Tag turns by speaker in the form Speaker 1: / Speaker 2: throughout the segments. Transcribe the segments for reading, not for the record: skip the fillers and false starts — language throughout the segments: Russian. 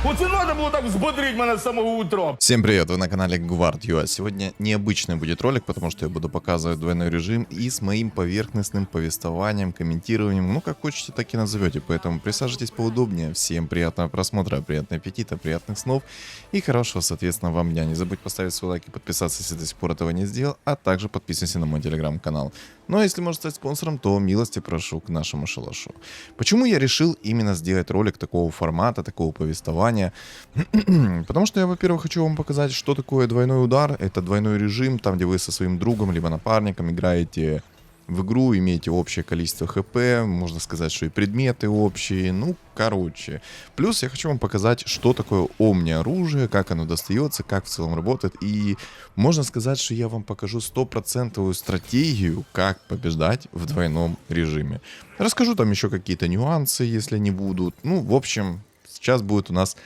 Speaker 1: Оце надо було так взбодрить мене з самого утра.
Speaker 2: Всем привет, вы на канале Guard.ua. Сегодня необычный будет ролик, потому что я буду показывать двойной режим и с моим поверхностным повествованием, комментированием, ну как хотите, так и назовете. Поэтому присаживайтесь поудобнее. Всем приятного просмотра, приятного аппетита, приятных снов и хорошего, соответственно, вам дня. Не забудь поставить свой лайк и подписаться, если до сих пор этого не сделал, а также подписывайся на мой телеграм-канал. Ну а если можешь стать спонсором, то милости прошу к нашему шалашу. Почему я решил именно сделать ролик такого формата, такого повествования? Потому что я, во-первых, хочу вам показать, что такое двойной удар. Это двойной режим, там, где вы со своим другом, либо напарником играете в игру, имеете общее количество хп, можно сказать, что и предметы общие, ну, короче. Плюс я хочу вам показать, что такое омни-оружие, как оно достается, как в целом работает. И можно сказать, что я вам покажу 100% стратегию, как побеждать в двойном режиме. Расскажу там еще какие-то нюансы, если они будут. Ну, в общем, сейчас будет у нас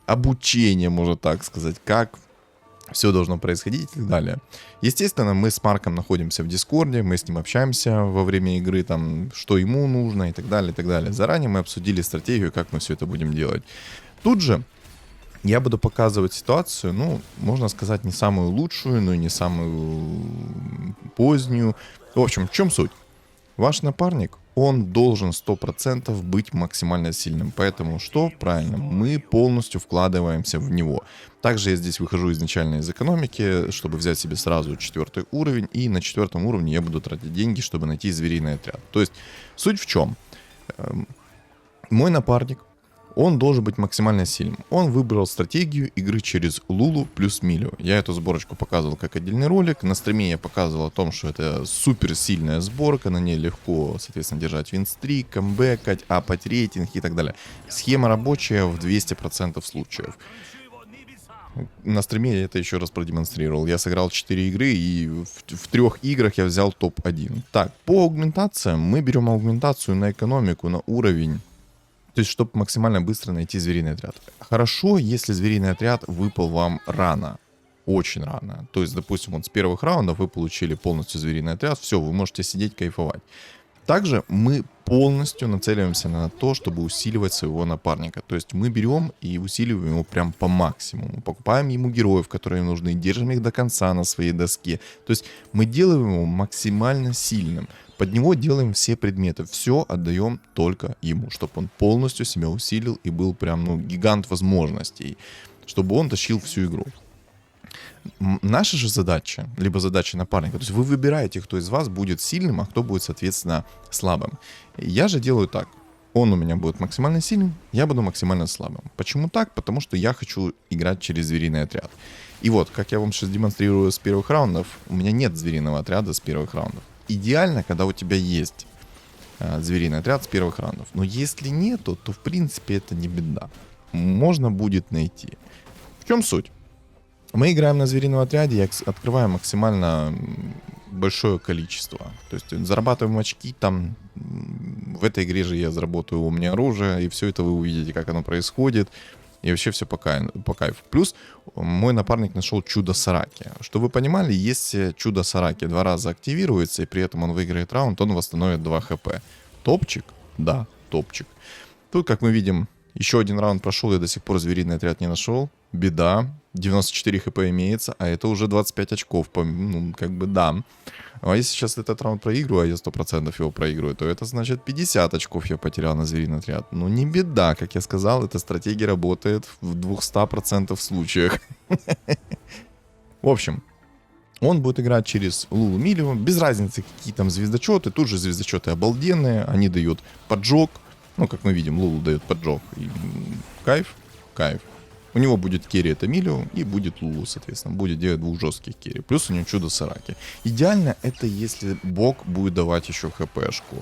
Speaker 2: обучение, можно так сказать, как все должно происходить и так далее. Естественно, мы с Марком находимся в Дискорде, мы с ним общаемся во время игры, там, что ему нужно и так далее, и так далее. Заранее мы обсудили стратегию, как мы все это будем делать. Тут же я буду показывать ситуацию, ну, можно сказать, не самую лучшую, но и не самую позднюю. В общем, в чем суть? Ваш напарник, он должен 100% быть максимально сильным. Поэтому что? Правильно, мы полностью вкладываемся в него. Также я здесь выхожу изначально из экономики, чтобы взять себе сразу 4 уровень. И на 4 уровне я буду тратить деньги, чтобы найти звериный отряд. То есть суть в чем? Мой напарник, он должен быть максимально сильным. Он выбрал стратегию игры через Лулу плюс Милю. Я эту сборочку показывал как отдельный ролик. На стриме я показывал о том, что это супер сильная сборка. На ней легко, соответственно, держать винстрик, камбэкать, апать рейтинг и так далее. Схема рабочая в 200% случаев. На стриме я это еще раз продемонстрировал. Я сыграл 4 игры, и в 3 играх я взял топ-1. Так, по аугментациям мы берем аугментацию на экономику, на уровень. То есть, чтобы максимально быстро найти звериный отряд. Хорошо, если звериный отряд выпал вам рано. Очень рано. То есть, допустим, вот с первых раундов вы получили полностью звериный отряд. Все, вы можете сидеть, кайфовать. Также мы полностью нацеливаемся на то, чтобы усиливать своего напарника. То есть мы берем и усиливаем его прям по максимуму. Покупаем ему героев, которые им нужны, держим их до конца на своей доске. То есть мы делаем его максимально сильным. Под него делаем все предметы. Все отдаем только ему, чтобы он полностью себя усилил и был прям, ну, гигант возможностей. Чтобы он тащил всю игру. Наша же задача, либо задача напарника, то есть вы выбираете, кто из вас будет сильным, а кто будет, соответственно, слабым. Я же делаю так. Он у меня будет максимально сильным, я буду максимально слабым. Почему так? Потому что я хочу играть через звериный отряд. И вот, как я вам сейчас демонстрирую с первых раундов, у меня нет звериного отряда с первых раундов. Идеально, когда у тебя есть звериный отряд с первых раундов. Но если нету, то в принципе это не беда. Можно будет найти. В чем суть? Мы играем на зверином отряде и открываем максимально большое количество. То есть зарабатываем очки там. В этой игре же я заработаю омни оружие, и все это вы увидите, как оно происходит. И вообще все по кайфу. Плюс мой напарник нашел чудо Сараки. Чтобы вы понимали, если чудо Сараки 2 раза активируется, и при этом он выиграет раунд, он восстановит 2 хп. Топчик? Да, топчик. Тут, как мы видим, еще один раунд прошел, я до сих пор звериный отряд не нашел. Беда. 94 хп имеется, а это уже 25 очков. Ну, как бы да. А если сейчас этот раунд проигрываю, а я 100% его проигрываю, то это значит 50 очков я потерял на звериный отряд. Ну не беда, как я сказал, эта стратегия работает в 200% случаях. В общем, он будет играть через Лулу Милю. Без разницы, какие там звездочеты. Тут же звездочеты обалденные. Они дают поджог. Ну, как мы видим, Лулу дает поджог. И кайф, кайф. У него будет керри это Милю и будет Лулу, соответственно. Будет делать 2 жестких керри. Плюс у него чудо Сараки. Идеально это если бог будет давать еще хпшку.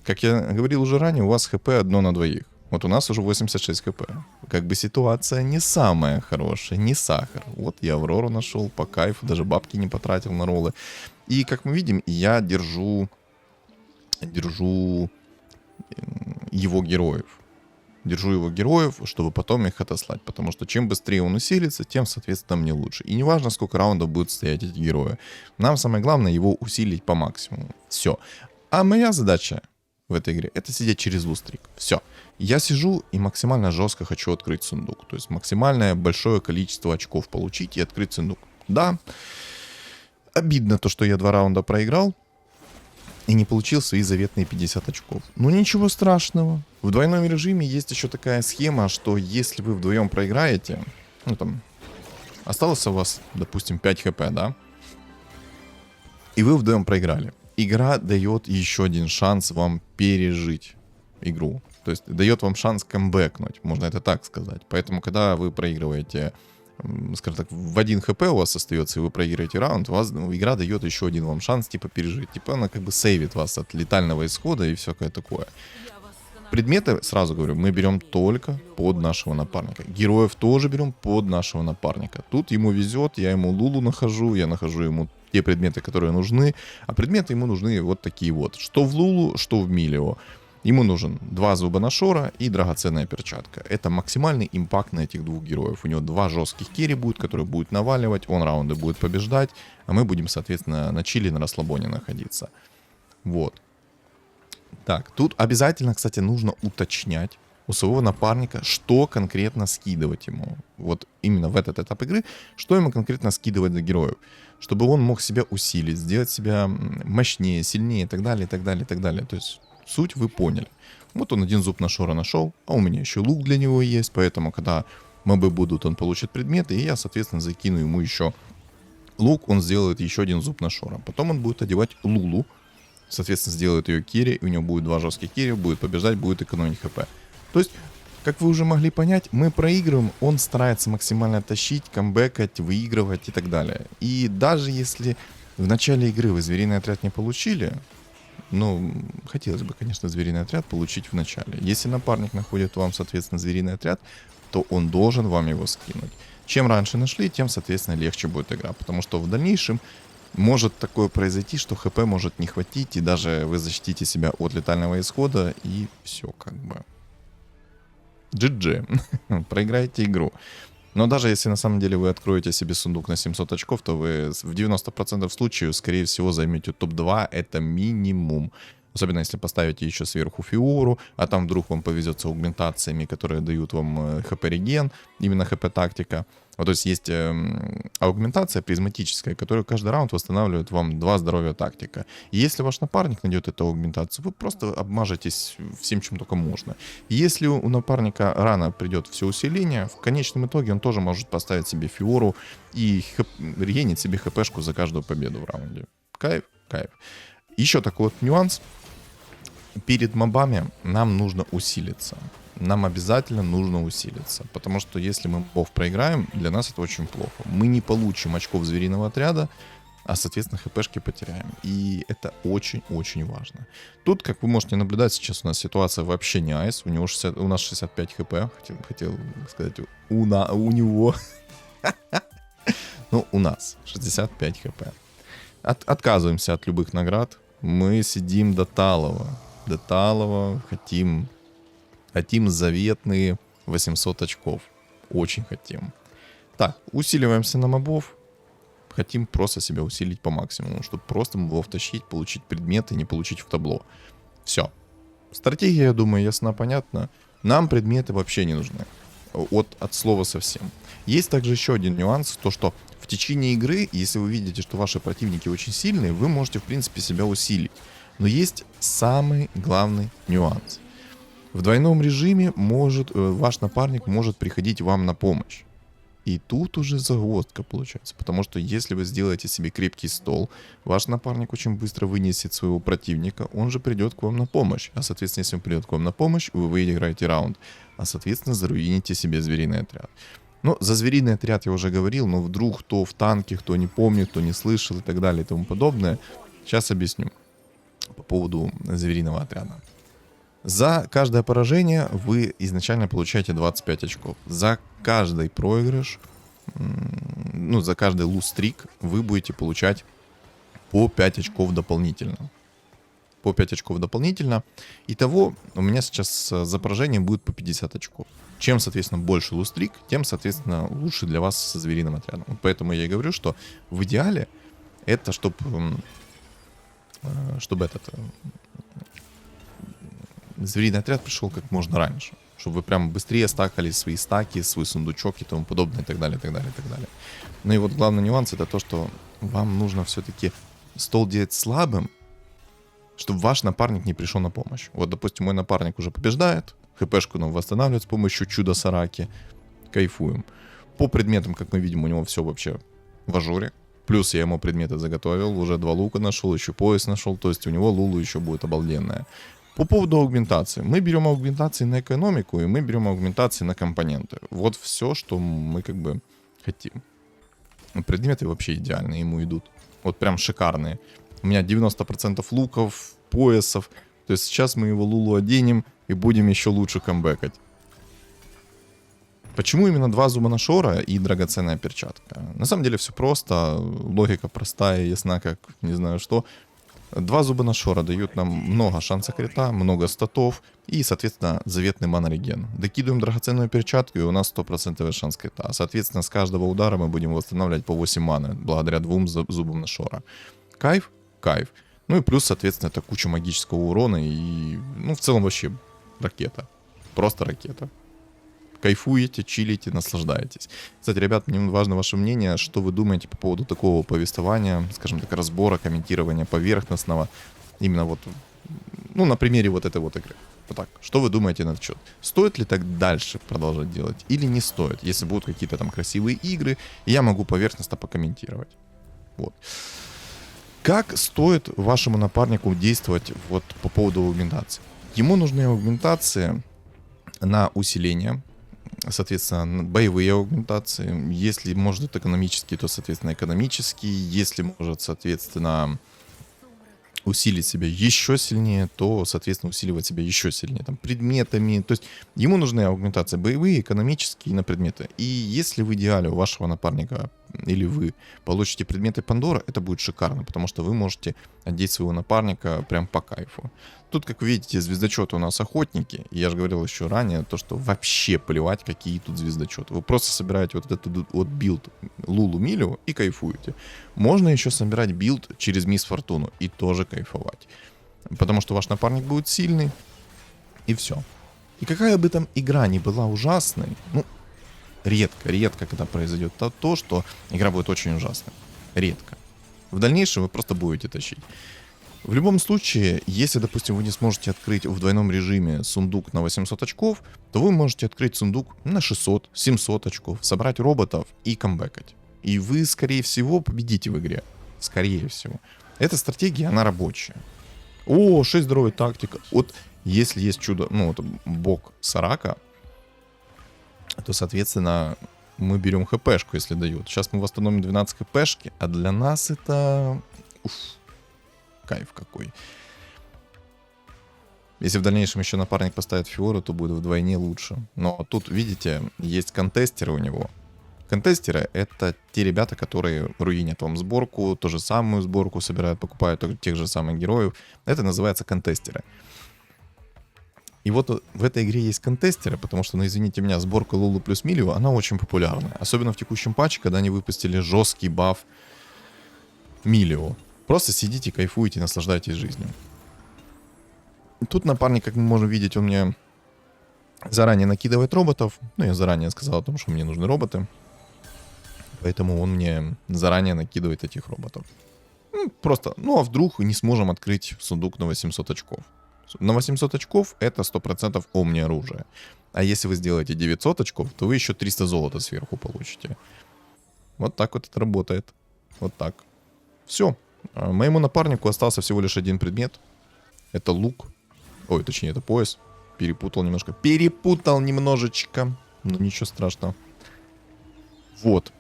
Speaker 2: Как я говорил уже ранее, у вас хп 1 на 2. Вот у нас уже 86 хп. Как бы ситуация не самая хорошая, не сахар. Вот я Аврору нашел по кайфу, даже бабки не потратил на роллы. И как мы видим, я держу его героев. Держу его героев, чтобы потом их отослать. Потому что чем быстрее он усилится, тем, соответственно, мне лучше. И неважно, сколько раундов будут стоять эти герои. Нам самое главное его усилить по максимуму. Все. А моя задача в этой игре, это сидеть через лустрик. Все. Я сижу и максимально жестко хочу открыть сундук. То есть максимальное большое количество очков получить и открыть сундук. Да, обидно то, что я 2 раунда проиграл и не получил свои заветные 50 очков. Но ничего страшного. В двойном режиме есть еще такая схема, что если вы вдвоем проиграете, ну там, осталось у вас, допустим, 5 хп, да? И вы вдвоем проиграли. Игра дает еще один шанс вам пережить игру. То есть дает вам шанс камбэкнуть, можно это так сказать. Поэтому, когда вы проигрываете, скажем так, в 1 хп у вас остается, и вы проиграете раунд, у вас игра дает еще один вам шанс, типа, пережить. Типа, она как бы сейвит вас от летального исхода и всякое такое. Предметы, сразу говорю, мы берем только под нашего напарника. Героев тоже берем под нашего напарника. Тут ему везет, я ему Лулу нахожу, я нахожу ему те предметы, которые нужны. А предметы ему нужны вот такие вот. Что в Лулу, что в Милио. Ему нужен 2 зуба Нашора и драгоценная перчатка. Это максимальный импакт на этих 2 героев. У него 2 жестких керри будет, которые будут наваливать, он раунды будет побеждать, а мы будем, соответственно, на чили, на расслабоне находиться. Вот. Так, тут обязательно, кстати, нужно уточнять у своего напарника, что конкретно скидывать ему. Вот именно в этот этап игры, что ему конкретно скидывать за героев. Чтобы он мог себя усилить, сделать себя мощнее, сильнее и так далее, и так далее, и так далее. То есть суть вы поняли. Вот он 1 зуб Нашора нашел, а у меня еще лук для него есть, поэтому когда мобы будут, он получит предметы, и я, соответственно, закину ему еще лук, он сделает еще 1 зуб Нашора. Потом он будет одевать Лулу, соответственно, сделает ее керри, у него будет 2 жестких керри, будет побеждать, будет экономить хп. То есть, как вы уже могли понять, мы проигрываем, он старается максимально тащить, камбэкать, выигрывать и так далее. И даже если в начале игры вы звериный отряд не получили, ну, хотелось бы, конечно, звериный отряд получить в начале. Если напарник находит вам, соответственно, звериный отряд, то он должен вам его скинуть. Чем раньше нашли, тем, соответственно, легче будет игра. Потому что в дальнейшем может такое произойти, что хп может не хватить, и даже вы защитите себя от летального исхода, и все как бы. GG. Проиграете игру. Но даже если на самом деле вы откроете себе сундук на 700 очков, то вы в 90% случаев, скорее всего, займете топ-2. Это минимум. Особенно если поставите еще сверху Фиору, а там вдруг вам повезет с аугментациями, которые дают вам хп-реген, именно хп-тактика. Вот, то есть есть аугментация призматическая, которая каждый раунд восстанавливает вам 2 здоровья тактика. И если ваш напарник найдет эту аугментацию, вы просто обмажетесь всем, чем только можно. И если у напарника рано придет все усиление, в конечном итоге он тоже может поставить себе Фиору и регенить себе хпшку за каждую победу в раунде. Кайф, кайф. Еще такой вот нюанс. Перед мобами нам нужно усилиться. Нам обязательно нужно усилиться. Потому что если мы мобов проиграем, для нас это очень плохо. Мы не получим очков звериного отряда, а, соответственно, хпшки потеряем. И это очень-очень важно. Тут, как вы можете наблюдать, сейчас у нас ситуация вообще не айс. У нас 65 хп. Хотел сказать, у него. Ну, у нас 65 хп. Отказываемся от любых наград. Мы сидим до талого. До талого. Хотим заветные 800 очков. Очень хотим. Так, усиливаемся на мобов. Хотим просто себя усилить по максимуму, чтобы просто мобов тащить, получить предметы, не получить в табло. Все. Стратегия, я думаю, ясна, понятна. Нам предметы вообще не нужны. От слова совсем. Есть также еще один нюанс, то что в течение игры, если вы видите, что ваши противники очень сильные, вы можете, в принципе, себя усилить. Но есть самый главный нюанс. В двойном режиме ваш напарник может приходить вам на помощь. И тут уже загвоздка получается. Потому что если вы сделаете себе крепкий стол, ваш напарник очень быстро вынесет своего противника, он же придет к вам на помощь. А соответственно, если он придет к вам на помощь, вы выиграете раунд. А соответственно, заруините себе звериный отряд. Ну, за звериный отряд я уже говорил, но вдруг кто в танке, кто не помнит, кто не слышал и так далее и тому подобное. Сейчас объясню по поводу звериного отряда. За каждое поражение вы изначально получаете 25 очков. За каждый проигрыш, ну, за каждый луз-стрик вы будете получать по 5 очков дополнительно. По 5 очков дополнительно. Итого у меня сейчас за поражение будет по 50 очков. Чем, соответственно, больше луз-стрик, тем, соответственно, лучше для вас со звериным отрядом. Вот поэтому я и говорю, что в идеале это, чтобы звериный отряд пришел как можно раньше. Чтобы вы прям быстрее стакали свои стаки, свой сундучок и тому подобное, и так далее, и так далее, и так далее. Ну и вот главный нюанс это то, что вам нужно все-таки стол делать слабым, чтобы ваш напарник не пришел на помощь. Вот, допустим, мой напарник уже побеждает, хпшку нам восстанавливает с помощью чудо-сараки. Кайфуем. По предметам, как мы видим, у него все вообще в ажуре. Плюс я ему предметы заготовил, уже 2 лука нашел, еще пояс нашел, то есть у него лулу еще будет обалденная. По поводу аугментации. Мы берем аугментации на экономику, и мы берем аугментации на компоненты. Вот все, что мы как бы хотим. Предметы вообще идеальные, ему идут. Вот прям шикарные. У меня 90% луков, поясов. То есть сейчас мы его лулу оденем и будем еще лучше камбэкать. Почему именно 2 зубоношора и драгоценная перчатка? На самом деле все просто, логика простая, ясна, как не знаю что. 2 зубоношора дают нам много шанса крита, много статов и, соответственно, заветный манореген. Докидываем драгоценную перчатку, и у нас 100% шанс крита. Соответственно, с каждого удара мы будем восстанавливать по 8 маны, благодаря 2 зубам ношора. Кайф? Кайф. Ну и плюс, соответственно, это куча магического урона и, ну, в целом вообще ракета. Просто ракета. Кайфуете, чилите, наслаждаетесь. Кстати, ребят, мне важно ваше мнение, что вы думаете по поводу такого повествования, скажем так, разбора, комментирования поверхностного, именно вот, ну, на примере вот этой вот игры. Вот так. Что вы думаете на этот счет? Стоит ли так дальше продолжать делать или не стоит, если будут какие-то там красивые игры, и я могу поверхностно покомментировать. Вот. Как стоит вашему напарнику действовать вот по поводу аугментации? Ему нужны аугментации на усиление, соответственно, боевые аугментации. Если может экономические, то, соответственно, экономические. Если может, соответственно, усилить себя еще сильнее, то, соответственно, усиливать себя еще сильнее. Там, предметами. То есть ему нужны аугментации боевые, экономические и на предметы. И если в идеале у вашего напарника или вы получите предметы Пандора, это будет шикарно, потому что вы можете одеть своего напарника прям по кайфу. Тут, как вы видите, звездочеты у нас охотники. И я же говорил еще ранее, то, что вообще плевать, какие тут звездочеты. Вы просто собираете вот этот вот билд Лулу Милю и кайфуете. Можно еще собирать билд через Мисс Фортуну и тоже кайфовать. Потому что ваш напарник будет сильный. И все. И какая бы там игра ни была ужасной, ну, редко, когда произойдет то, что игра будет очень ужасной. Редко. В дальнейшем вы просто будете тащить. В любом случае, если, допустим, вы не сможете открыть в двойном режиме сундук на 800 очков, то вы можете открыть сундук на 600, 700 очков, собрать роботов и камбэкать. И вы, скорее всего, победите в игре. Скорее всего. Эта стратегия, она рабочая. О, 6 здоровья тактика. Вот если есть чудо, ну, вот бог Сарака, то, соответственно, мы берем хпшку, если дают. Сейчас мы восстановим 12 хпшки, а для нас это... Уф, кайф какой. Если в дальнейшем еще напарник поставит Фиору, то будет вдвойне лучше. Но тут, видите, есть контестеры у него. Контестеры — это те ребята, которые руинят вам сборку, ту же самую сборку собирают, покупают тех же самых героев. Это называется контестеры. И вот в этой игре есть контестеры, потому что, ну извините меня, сборка Лулу плюс Милио, она очень популярна. Особенно в текущем патче, когда они выпустили жесткий баф Милио. Просто сидите, кайфуете, наслаждайтесь жизнью. Тут напарник, как мы можем видеть, он мне заранее накидывает роботов. Ну, я заранее сказал о том, что мне нужны роботы. Поэтому он мне заранее накидывает этих роботов. Ну, просто, ну а вдруг не сможем открыть сундук на 800 очков. На 800 очков это 100% омни оружие. А если вы сделаете 900 очков, то вы еще 300 золота сверху получите. Вот так вот это работает. Вот так. Все. Моему напарнику остался всего лишь один предмет. Это лук. Ой, точнее, это пояс. Перепутал немножко. Перепутал немножечко. Но ничего страшного. Вот.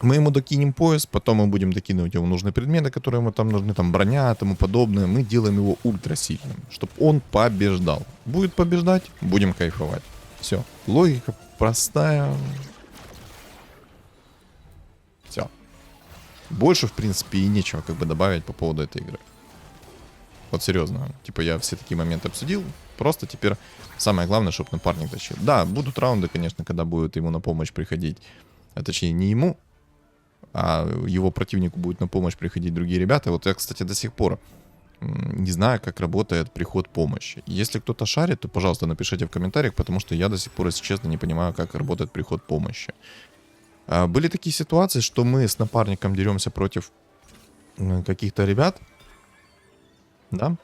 Speaker 2: Мы ему докинем пояс, потом мы будем докидывать ему нужные предметы, которые ему там нужны, там броня и тому подобное. Мы делаем его ультрасильным, чтобы он побеждал. Будет побеждать, будем кайфовать. Все. Логика простая. Все. Больше, в принципе, и нечего как бы добавить по поводу этой игры. Вот серьезно. Типа я все такие моменты обсудил. Просто теперь самое главное, чтобы напарник тащил. Да, будут раунды, конечно, когда будет ему на помощь приходить. А точнее не ему, а его противнику будет на помощь приходить другие ребята. Вот я, кстати, до сих пор не знаю, как работает приход помощи. Если кто-то шарит, то, пожалуйста, напишите в комментариях, потому что я до сих пор, если честно, не понимаю, как работает приход помощи. Были такие ситуации, что мы с напарником деремся против каких-то ребят, да,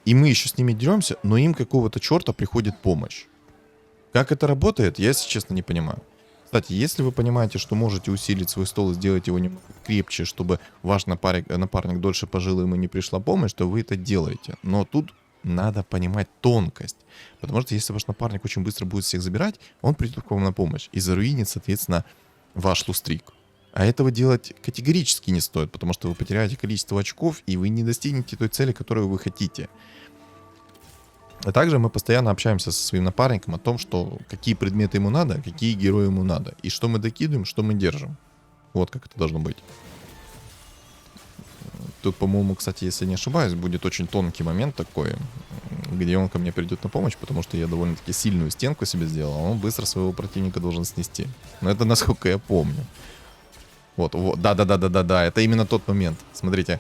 Speaker 2: и мы еще с ними деремся, но им какого-то черта приходит помощь. Как это работает, я, если честно, не понимаю. Кстати, если вы понимаете, что можете усилить свой стол и сделать его немного крепче, чтобы ваш напарник дольше пожил и ему не пришла помощь, то вы это делаете. Но тут надо понимать тонкость. Потому что если ваш напарник очень быстро будет всех забирать, он придет к вам на помощь и заруинит, соответственно, ваш лустрик. А этого делать категорически не стоит, потому что вы потеряете количество очков, и вы не достигнете той цели, которую вы хотите. А также мы постоянно общаемся со своим напарником о том, что какие предметы ему надо, какие герои ему надо. И что мы докидываем, что мы держим. Вот как это должно быть. Тут, по-моему, кстати, если не ошибаюсь, будет очень тонкий момент такой, где он ко мне придет на помощь, потому что я довольно-таки сильную стенку себе сделал, а он быстро своего противника должен снести. Но это насколько я помню. Вот, да, это именно тот момент. Смотрите.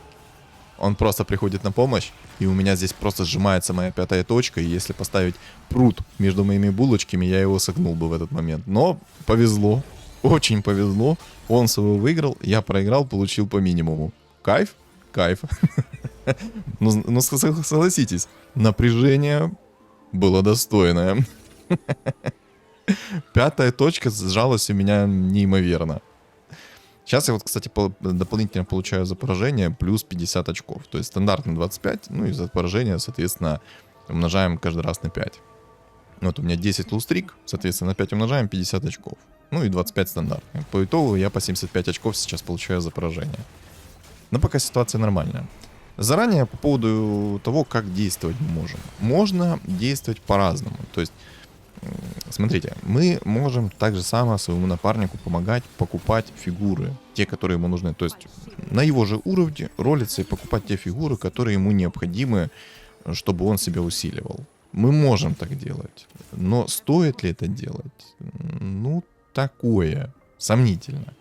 Speaker 2: Он просто приходит на помощь, и у меня здесь просто сжимается моя 5-я точка, и если поставить пруд между моими булочками, я его согнул бы в этот момент. Но повезло, очень повезло, он своего выиграл, я проиграл, получил по минимуму. Кайф? Кайф. Ну, согласитесь, напряжение было достойное. 5-я точка сжалась у меня неимоверно. Сейчас я вот, кстати, дополнительно получаю за поражение плюс 50 очков. То есть стандартно 25, ну и за поражение, соответственно, умножаем каждый раз на 5. Вот у меня 10 лустрик, соответственно, на 5 умножаем 50 очков. Ну и 25 стандартных. По итогу я по 75 очков сейчас получаю за поражение. Но пока ситуация нормальная. Заранее по поводу того, как действовать мы можем. Можно действовать по-разному. То есть, смотрите, мы можем так же само своему напарнику помогать покупать фигуры, те, которые ему нужны. То есть на его же уровне ролиться и покупать те фигуры, которые ему необходимы, чтобы он себя усиливал. Мы можем так делать. Но стоит ли это делать? Ну, такое. Сомнительно.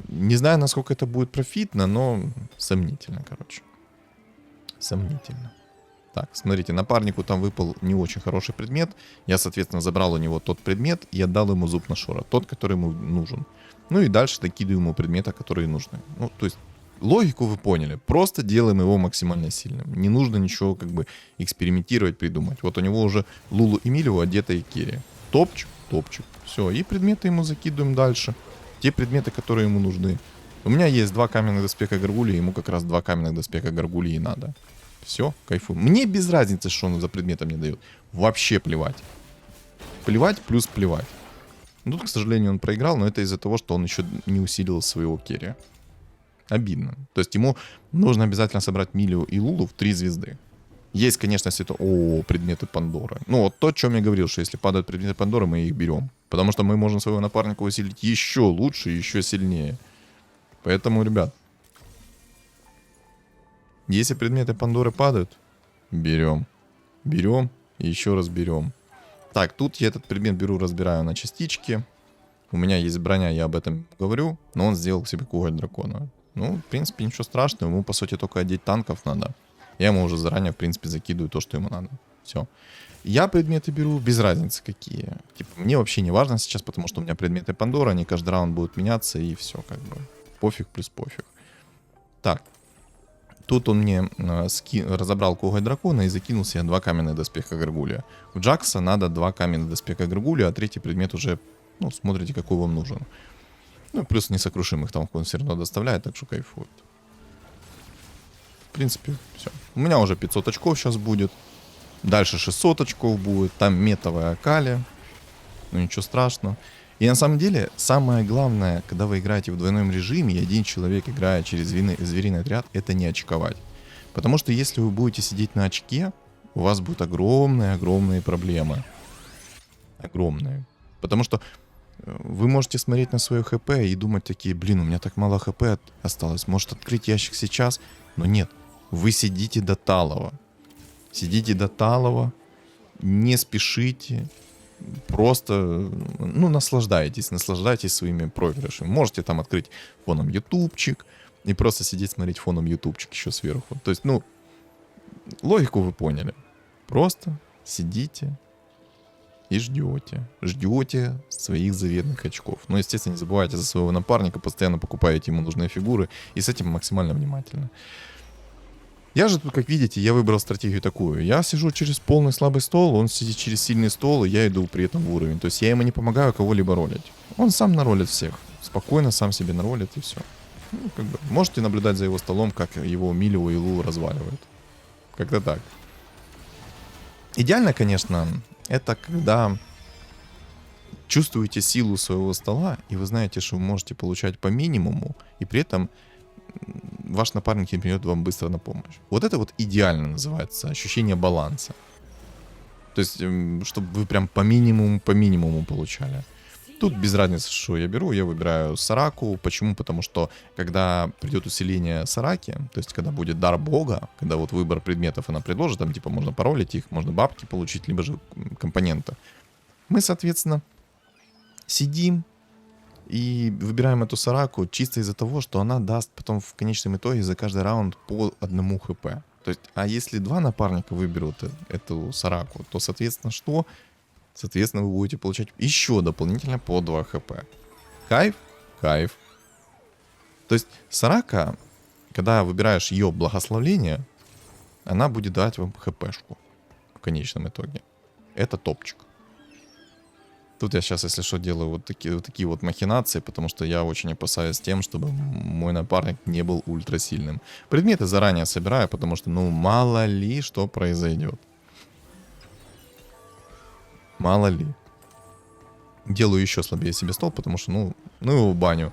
Speaker 2: Не знаю, насколько это будет профитно, но сомнительно, короче. Сомнительно. Так, смотрите, напарнику там выпал не очень хороший предмет. Я, соответственно, забрал у него тот предмет и отдал ему зуб Нашора, тот, который ему нужен. Ну и дальше докидываю ему предметы, которые нужны. Ну, то есть, логику вы поняли. Просто делаем его максимально сильным. Не нужно ничего как бы экспериментировать, придумать. Вот у него уже Лулу Эмилио одета и Керри. Топчик, топчик. Все, и предметы ему закидываем дальше. Те предметы, которые ему нужны. У меня есть 2 каменных доспеха Гаргулии, ему как раз 2 каменных доспеха Гаргулии надо. Все, кайфую. Мне без разницы, что он за предметом мне дает. Вообще плевать. Плевать плюс плевать. Ну, тут, к сожалению, он проиграл, но это из-за того, что он еще не усилил своего керри. Обидно. То есть ему нужно обязательно собрать Милию и Лулу в 3 звезды. Есть, конечно, О, предметы Пандоры. Ну, вот то, о чем я говорил, что если падают предметы Пандоры, мы их берем. Потому что мы можем своего напарника усилить еще лучше и еще сильнее. Поэтому, ребят, если предметы Пандоры падают, берем. Берем и еще раз берем. Так, тут я этот предмет беру, разбираю на частички. У меня есть броня, я об этом говорю. Но он сделал себе коготь дракона. Ну, в принципе, ничего страшного. Ему, по сути, только одеть танков надо. Я ему уже заранее, в принципе, закидываю то, что ему надо. Все. Я предметы беру без разницы какие. Типа, мне вообще не важно сейчас, потому что у меня предметы Пандора, они каждый раунд будут меняться, и все, как бы. Пофиг плюс пофиг. Так. Тут он мне разобрал коготь дракона и закинул себе 2 каменных доспеха Гаргулия. В Джакса надо 2 каменных доспеха Гаргулия, а 3-й предмет уже, ну, смотрите, какой вам нужен. Ну, плюс несокрушимых там он все равно доставляет, так что кайфует. В принципе, все. У меня уже 500 очков сейчас будет. Дальше 600 очков будет. Там метовая Акали. Ну, ничего страшного. И на самом деле, самое главное, когда вы играете в двойном режиме, и один человек играет через звериный отряд, это не очковать. Потому что если вы будете сидеть на очке, у вас будут огромные проблемы. Огромные. Потому что вы можете смотреть на свое хп и думать такие, блин, у меня так мало хп осталось, может открыть ящик сейчас? Но нет, вы сидите до талого. Сидите до талого, не спешите. Просто, ну, наслаждайтесь своими проигрышами. Можете там открыть фоном ютубчик, и просто сидеть смотреть фоном ютубчик еще сверху. То есть, ну, логику вы поняли. Просто сидите и ждете. Ждете своих заветных очков. Но, естественно, не забывайте за своего напарника, постоянно покупаете ему нужные фигуры, и с этим максимально внимательно. Я же тут, как видите, я выбрал стратегию такую. Я сижу через полный слабый стол, он сидит через сильный стол, и я иду при этом в уровень. То есть я ему не помогаю кого-либо ролить. Он сам наролит всех. Спокойно сам себе наролит, и все. Ну, как бы, можете наблюдать за его столом, как его Милево и Лу разваливают. Как-то так. Идеально, конечно, это когда чувствуете силу своего стола, и вы знаете, что вы можете получать по минимуму, и при этом ваш напарник не придет вам быстро на помощь. Вот это вот идеально называется ощущение баланса. То есть, чтобы вы прям по минимуму получали. Тут без разницы, что я беру. Я выбираю Сараку. Почему? Потому что, когда придет усиление Сараки, то есть, когда будет дар бога, когда вот выбор предметов она предложит, там, типа, можно паролить их, можно бабки получить, либо же компоненты. Мы, соответственно, сидим и выбираем эту Сараку чисто из-за того, что она даст потом в конечном итоге за каждый раунд по 1 хп. То есть, а если 2 напарника выберут эту Сараку, то, соответственно, что? Соответственно, вы будете получать еще дополнительно по 2 хп. Кайф? Кайф. То есть Сарака, когда выбираешь ее благословление, она будет давать вам хпшку в конечном итоге. Это топчик. Тут я сейчас, если что, делаю вот такие вот махинации, потому что я очень опасаюсь тем, чтобы мой напарник не был ультрасильным. Предметы заранее собираю, потому что, ну, мало ли что произойдет. Мало ли. Делаю еще слабее себе стол, потому что, ну его в баню.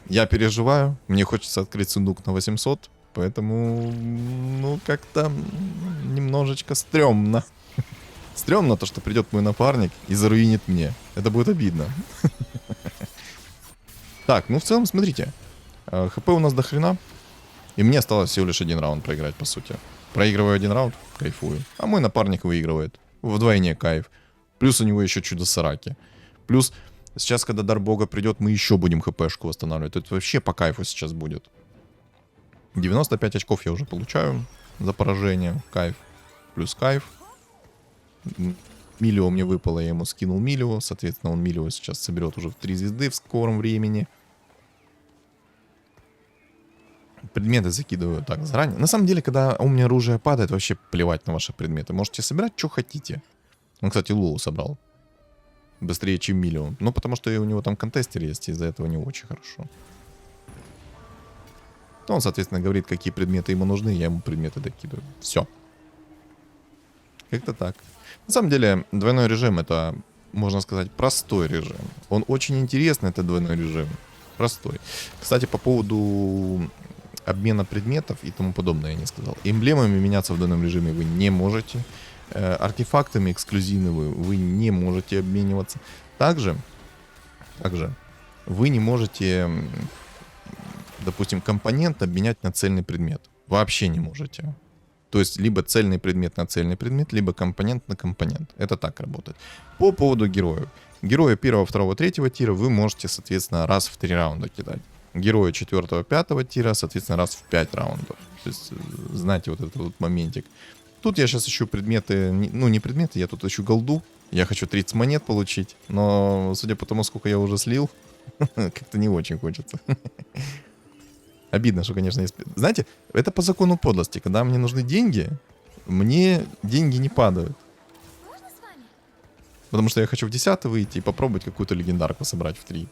Speaker 2: Я переживаю, мне хочется открыть сундук на 800, поэтому, ну, как-то немножечко стрёмно. Стрёмно то, что придет мой напарник и заруинит мне. Это будет обидно. Так, ну в целом, смотрите. ХП у нас до хрена. И мне осталось всего лишь 1 раунд проиграть, по сути. Проигрываю 1 раунд, кайфую. А мой напарник выигрывает. Вдвойне кайф. Плюс у него еще чудо Сараки. Плюс сейчас, когда дар бога придет, мы еще будем хпшку восстанавливать. Это вообще по кайфу сейчас будет. 95 очков я уже получаю за поражение. Кайф. Плюс кайф. Милио мне выпало, я ему скинул Милио. Соответственно, он Милио сейчас соберет уже в 3 звезды в скором времени. Предметы закидываю так заранее. На самом деле, когда у меня оружие падает, вообще плевать на ваши предметы. Можете собирать, что хотите. Он, кстати, Лулу собрал. Быстрее, чем Милио. Ну, потому что у него там контестер есть, и из-за этого не очень хорошо. Он, соответственно, говорит, какие предметы ему нужны, я ему предметы докидываю. Все. Как-то так. На самом деле, двойной режим — это, можно сказать, простой режим. Он очень интересный, это двойной режим. Простой. Кстати, по поводу обмена предметов и тому подобное я не сказал. Эмблемами меняться в данном режиме вы не можете. Артефактами эксклюзивными вы не можете обмениваться. Также вы не можете, допустим, компонент обменять на цельный предмет. Вообще не можете. То есть, либо цельный предмет на цельный предмет, либо компонент на компонент. Это так работает. По поводу героев. Героя 1, 2, 3 тира вы можете, соответственно, раз в 3 раунда кидать. Героя 4, 5 тира, соответственно, раз в 5 раундов. То есть, знаете, вот этот вот моментик. Тут я сейчас ищу предметы, ну не предметы, я тут ищу голду. Я хочу 30 монет получить, но судя по тому, сколько я уже слил, как-то не очень хочется. Обидно, что, конечно, есть... Знаете, это по закону подлости. Когда мне нужны деньги, мне деньги не падают. Потому что я хочу в 10 выйти и попробовать какую-то легендарку собрать в 3.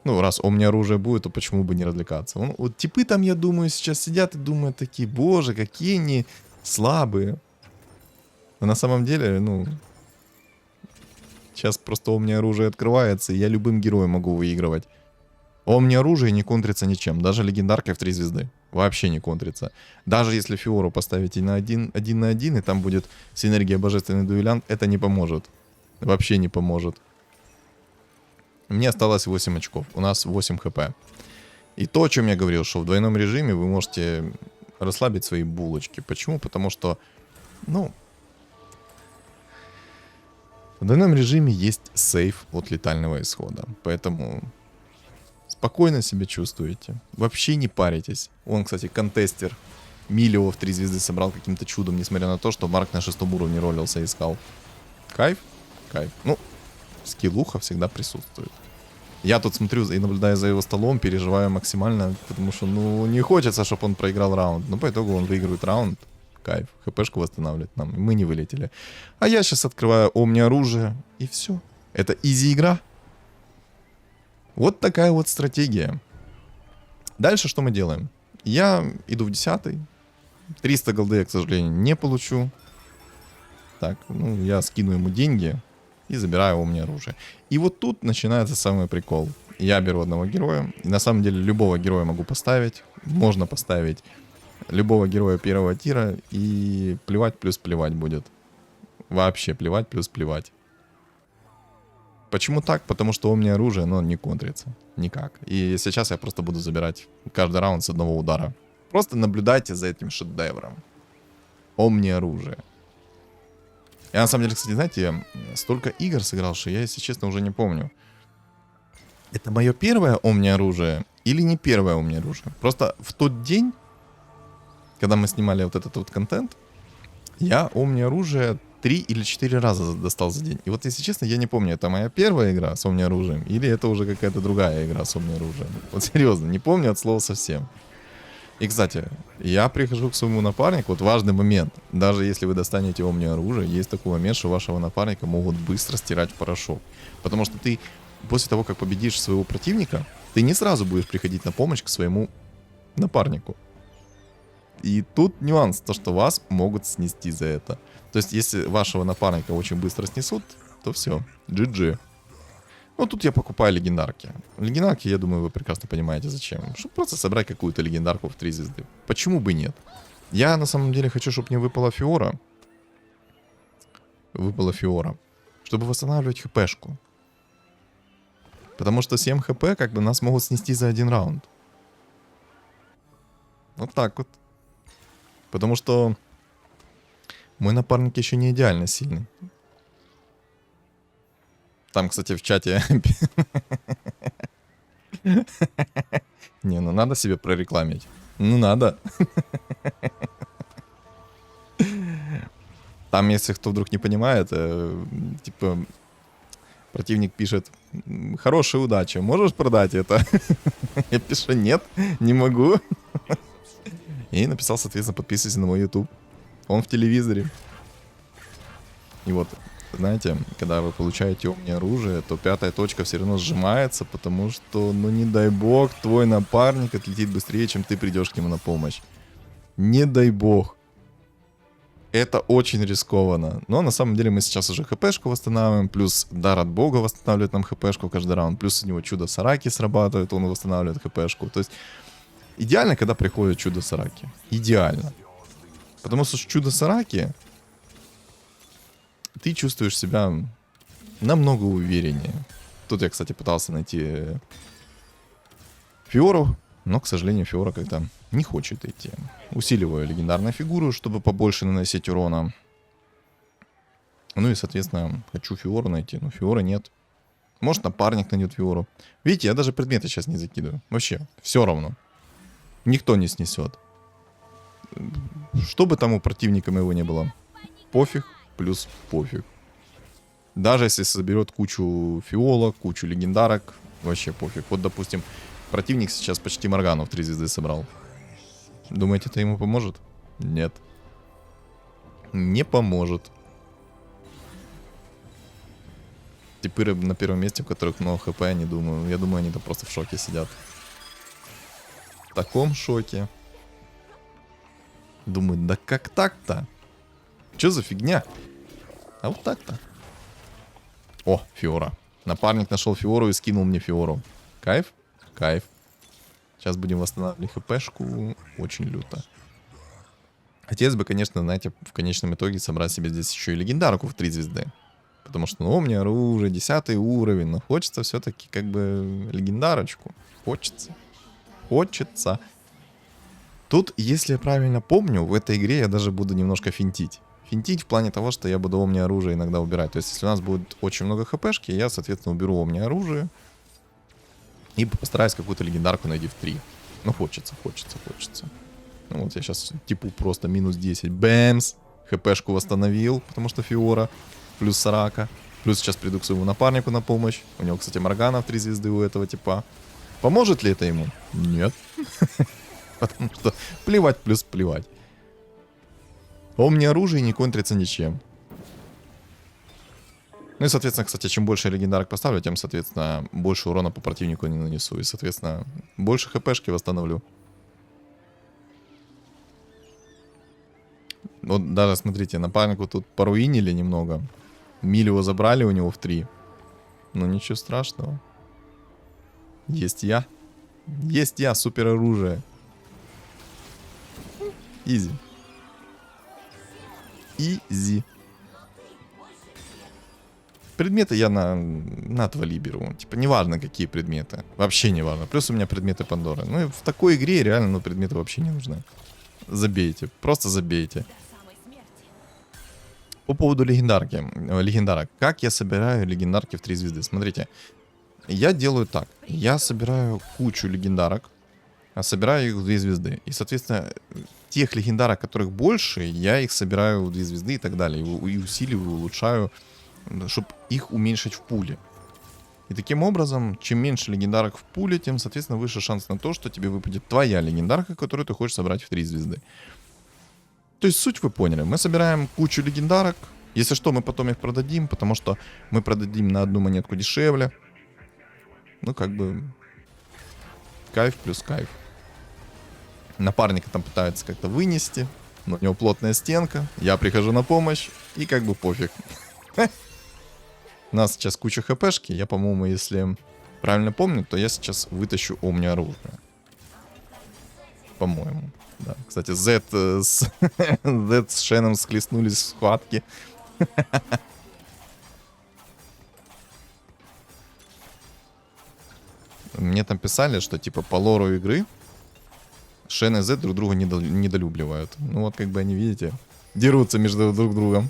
Speaker 2: Ну, раз у меня оружие будет, то почему бы не развлекаться? Вот типы там, я думаю, сейчас сидят и думают такие, боже, какие они слабые. Но на самом деле, ну... Сейчас просто у меня оружие открывается, и я любым героем могу выигрывать. У меня оружие не контрится ничем. Даже легендаркой в 3 звезды. Вообще не контрится. Даже если Фиору поставите на 1 на 1, и там будет синергия божественный дуэлянт, это не поможет. Вообще не поможет. Мне осталось 8 очков. У нас 8 хп. И то, о чем я говорил, что в двойном режиме вы можете расслабить свои булочки. Почему? Потому что, ну... В двойном режиме есть сейф от летального исхода. Поэтому... Спокойно себя чувствуете. Вообще не паритесь. Он, кстати, контестер. Милио в 3 звезды собрал каким-то чудом, несмотря на то, что Марк на 6 уровне ролился и искал. Кайф? Кайф. Ну, скиллуха всегда присутствует. Я тут смотрю и наблюдаю за его столом, переживаю максимально, потому что, ну, не хочется, чтобы он проиграл раунд. Но по итогу он выигрывает раунд. Кайф. ХПшку восстанавливает нам. Мы не вылетели. А я сейчас открываю Омни оружие, и все. Это изи игра. Вот такая вот стратегия. Дальше что мы делаем? Я иду в 10-й. 300 голды я, к сожалению, не получу. Так, ну, я скину ему деньги и забираю у меня оружие. И вот тут начинается самый прикол. Я беру одного героя. И на самом деле любого героя могу поставить. Можно поставить любого героя первого тира. И плевать плюс плевать будет. Вообще плевать плюс плевать. Почему так? Потому что у меня оружие, но не контрится. Никак. И сейчас я просто буду забирать каждый раунд с одного удара. Просто наблюдайте за этим шедевром. Омни оружие. Я на самом деле, кстати, знаете, я столько игр сыграл, что я, если честно, уже не помню. Это мое первое омни оружие или не первое омни оружие? Просто в тот день, когда мы снимали вот этот вот контент, я омни оружие 3 или 4 раза достал за день. И вот, если честно, я не помню, это моя первая игра с омни оружием или это уже какая-то другая игра с омни оружием. Вот серьезно, не помню от слова совсем. И, кстати, я прихожу к своему напарнику, вот важный момент. Даже если вы достанете омни оружие, есть такой момент, что вашего напарника могут быстро стирать в порошок. Потому что ты после того, как победишь своего противника, ты не сразу будешь приходить на помощь к своему напарнику. И тут нюанс, то что вас могут снести за это. То есть, если вашего напарника очень быстро снесут, то все, GG. Ну, тут я покупаю легендарки. Легендарки, я думаю, вы прекрасно понимаете, зачем. Чтобы просто собрать какую-то легендарку в 3 звезды. Почему бы нет? Я, на самом деле, хочу, чтобы мне выпала Фиора. Выпала Фиора. Чтобы восстанавливать хпшку. Потому что 7 хп, как бы, нас могут снести за один раунд. Вот так вот. Потому что мой напарник еще не идеально сильный. Там, кстати, в чате... Не, ну надо себе прорекламить. Ну надо. Там, если кто вдруг не понимает, типа, противник пишет: хорошая удача, можешь продать это? Я пишу: нет, не могу. И написал, соответственно, подписывайся на мой YouTube. Он в телевизоре. И вот, знаете, когда вы получаете омни оружие, то 5-я точка все равно сжимается, потому что, ну не дай бог, твой напарник отлетит быстрее, чем ты придешь к нему на помощь. Не дай бог. Это очень рискованно. Но на самом деле мы сейчас уже хпшку восстанавливаем, плюс дар от бога восстанавливает нам хпшку каждый раунд, плюс у него чудо Сараки срабатывает, он восстанавливает хпшку. То есть идеально, когда приходит чудо Сараки. Идеально. Потому что с чудо Сараки ты чувствуешь себя намного увереннее. Тут я, кстати, пытался найти Фиору, но, к сожалению, Фиора как-то не хочет идти. Усиливаю легендарную фигуру, чтобы побольше наносить урона. Ну и, соответственно, хочу Фиору найти, но Фиоры нет. Может, напарник найдет Фиору. Видите, я даже предметы сейчас не закидываю. Вообще, все равно. Никто не снесет. Что бы там у противника моего не было. Пофиг плюс пофиг. Даже если соберет кучу фиолок, кучу легендарок, вообще пофиг. Вот, допустим, противник сейчас почти Моргану в 3 звезды собрал. Думаете, это ему поможет? Нет. Не поможет. Типы на первом месте, у которых много хп, я не думаю. Я думаю, они там просто в шоке сидят. В таком шоке. Думаю, да как так-то? Что за фигня? А вот так-то. О, Фиора. Напарник нашел Фиору и скинул мне Фиору. Кайф? Кайф. Сейчас будем восстанавливать хпшку. Очень люто. Хотелось бы, конечно, знаете, в конечном итоге собрать себе здесь еще и легендарку в 3 звезды. Потому что, ну, у меня оружие, 10 уровень. Но хочется все-таки как бы легендарочку. Хочется. Хочется. Тут, если я правильно помню, в этой игре я даже буду немножко финтить. Финтить в плане того, что я буду омни оружие иногда убирать. То есть, если у нас будет очень много хпшки, я, соответственно, уберу омни оружие. И постараюсь какую-то легендарку найти в 3. Ну, хочется. Ну, вот я сейчас типу просто минус 10. Бэмс! ХПшку восстановил, потому что Фиора. Плюс Сарака. Плюс сейчас приду к своему напарнику на помощь. У него, кстати, Моргана в 3 звезды у этого типа. Поможет ли это ему? Нет. Потому что плевать плюс плевать. Омни-оружие не контрится ничем. Ну и, соответственно, кстати, чем больше легендарок поставлю, тем, соответственно, больше урона по противнику не нанесу. И, соответственно, больше хпшки восстановлю. Вот даже, смотрите, напарнику тут поруинили немного. Миль забрали у него в 3. Но ничего страшного. Есть я. Есть я, супер оружие. Изи. Изи. Предметы я на отвали беру. Типа, неважно, какие предметы. Вообще не важно. Плюс у меня предметы Пандоры. Ну и в такой игре реально, ну, предметы вообще не нужны. Забейте. Просто забейте. По поводу легендарок. Как я собираю легендарки в 3 звезды? Смотрите. Я делаю так. Я собираю кучу легендарок, а собираю их в 2 звезды. И, соответственно, тех легендарок, которых больше, я их собираю в 2 звезды и так далее. И усиливаю, улучшаю, чтобы их уменьшить в пуле. И таким образом, чем меньше легендарок в пуле, тем, соответственно, выше шанс на то, что тебе выпадет твоя легендарка, которую ты хочешь собрать в 3 звезды. То есть суть вы поняли. Мы собираем кучу легендарок. Если что, мы потом их продадим, потому что мы продадим на одну монетку дешевле. Ну, как бы... Кайф плюс кайф. Напарника там пытаются как-то вынести. Но у него плотная стенка. Я прихожу на помощь. И как бы пофиг. У нас сейчас куча хпшки. Я, по-моему, если правильно помню, то я сейчас вытащу омни оружие. По-моему. Да. Кстати, Z с Шеном схлестнулись в схватке. Мне там писали, что типа по лору игры Шен и Z друг друга недолюбливают. Ну вот как бы они, видите, дерутся между друг другом.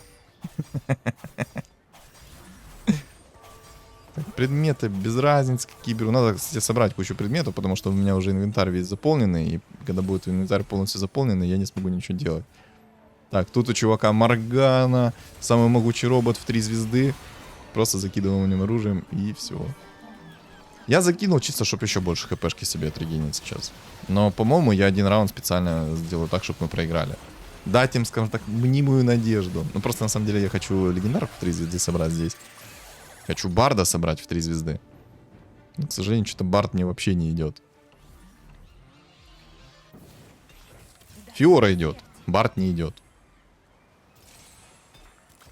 Speaker 2: Предметы без разницы какие беру. Надо, кстати, собрать кучу предметов, потому что у меня уже инвентарь весь заполненный. И когда будет инвентарь полностью заполненный, я не смогу ничего делать. Так, тут у чувака Моргана. Самый могучий робот в 3 звезды. Просто закидывал ним оружием и все. Я закинул чисто, чтобы еще больше хпшки себе отрегенить сейчас. Но, по-моему, я один раунд специально сделаю так, чтобы мы проиграли. Дать им, скажем так, мнимую надежду. Ну, просто на самом деле я хочу легендарку в 3 звезды собрать здесь. Хочу Барда собрать в 3 звезды. Но, к сожалению, что-то Бард мне вообще не идет. Фиора идет. Бард не идет.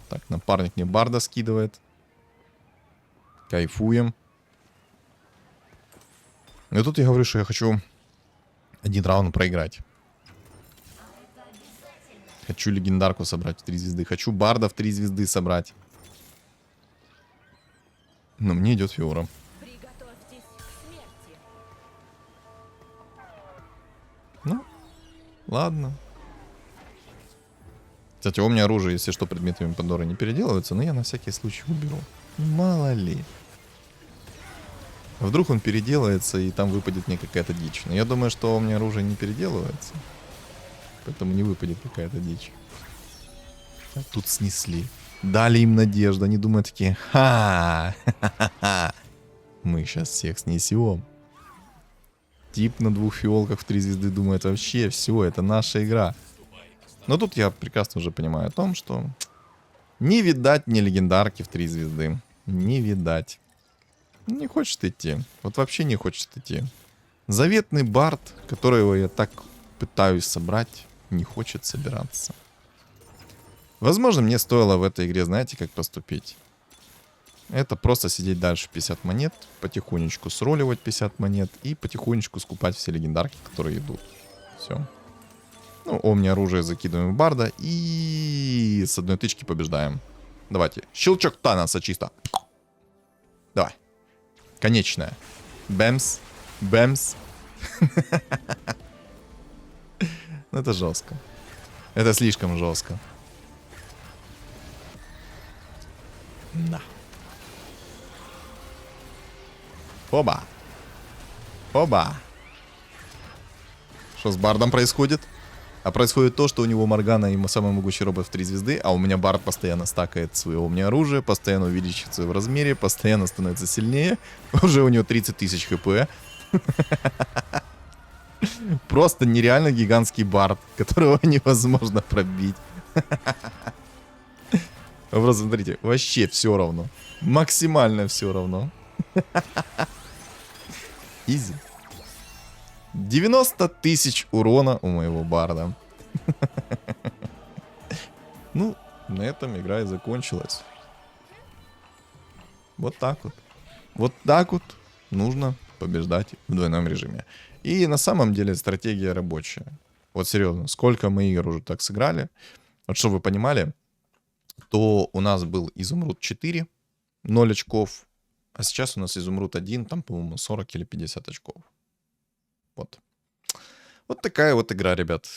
Speaker 2: Так, напарник мне Барда скидывает. Кайфуем. И тут я говорю, что я хочу один раунд проиграть. Хочу легендарку собрать в 3 звезды. Хочу Барда в 3 звезды собрать. Но мне идет Фиора. Ну, ладно. Кстати, у меня оружие, если что, предметами Пандоры не переделывается, но я на всякий случай уберу. Мало ли. Вдруг он переделается, и там выпадет мне какая-то дичь. Но я думаю, что у меня оружие не переделывается. Поэтому не выпадет какая-то дичь. А тут снесли. Дали им надежду. Они думают такие: ха-ха-ха. Мы сейчас всех снесем. Тип на 2 фиолках в 3 звезды думает: вообще, все, это наша игра. Но тут я прекрасно уже понимаю о том, что не видать мне легендарки в 3 звезды. Не видать. Не хочет идти. Вот вообще не хочет идти. Заветный Бард, которого я так пытаюсь собрать, не хочет собираться. Возможно, мне стоило в этой игре, знаете, как поступить? Это просто сидеть дальше 50 монет, потихонечку сроливать 50 монет и потихонечку скупать все легендарки, которые идут. Все. Ну, омни оружие закидываем в Барда и с одной тычки побеждаем. Давайте. Щелчок Таноса чисто. Давай. Конечная. Бэмс. Бэмс. Ну, это жестко. Это слишком жестко. Да. Оба. Оба. Что с Бардом происходит? А происходит то, что у него Моргана и самый могучий робот в 3 звезды, а у меня Бард постоянно стакает свое у меня оружие, постоянно увеличивается в размере, постоянно становится сильнее. Уже у него 30 тысяч хп. Просто нереально гигантский Бард, которого невозможно пробить. Вы просто смотрите, вообще все равно. Максимально все равно. Изи. 90 тысяч урона у моего Барда. Ну, на этом игра и закончилась. Вот так вот. Вот так вот нужно побеждать в двойном режиме. И на самом деле стратегия рабочая. Вот серьезно, сколько мы игр уже так сыграли. Вот чтобы вы понимали, то у нас был Изумруд 4, 0 очков. А сейчас у нас Изумруд 1, там, по-моему, 40 или 50 очков. Вот. Вот такая вот игра, ребят.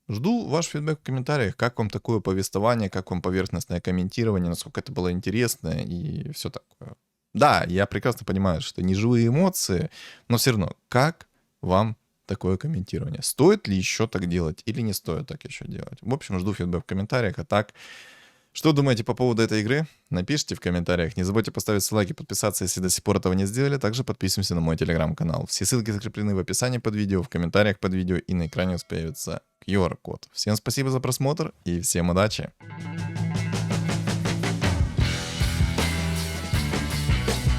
Speaker 2: Жду ваш фидбэк в комментариях, как вам такое повествование, как вам поверхностное комментирование, насколько это было интересно и все такое. Да, я прекрасно понимаю, что не живые эмоции, но все равно, как вам такое комментирование? Стоит ли еще так делать или не стоит так еще делать? В общем, жду фидбэк в комментариях, а так... Что думаете по поводу этой игры? Напишите в комментариях. Не забудьте поставить лайк и подписаться, если до сих пор этого не сделали. Также подписываемся на мой телеграм-канал. Все ссылки закреплены в описании под видео, в комментариях под видео и на экране появится QR-код. Всем спасибо за просмотр и всем удачи!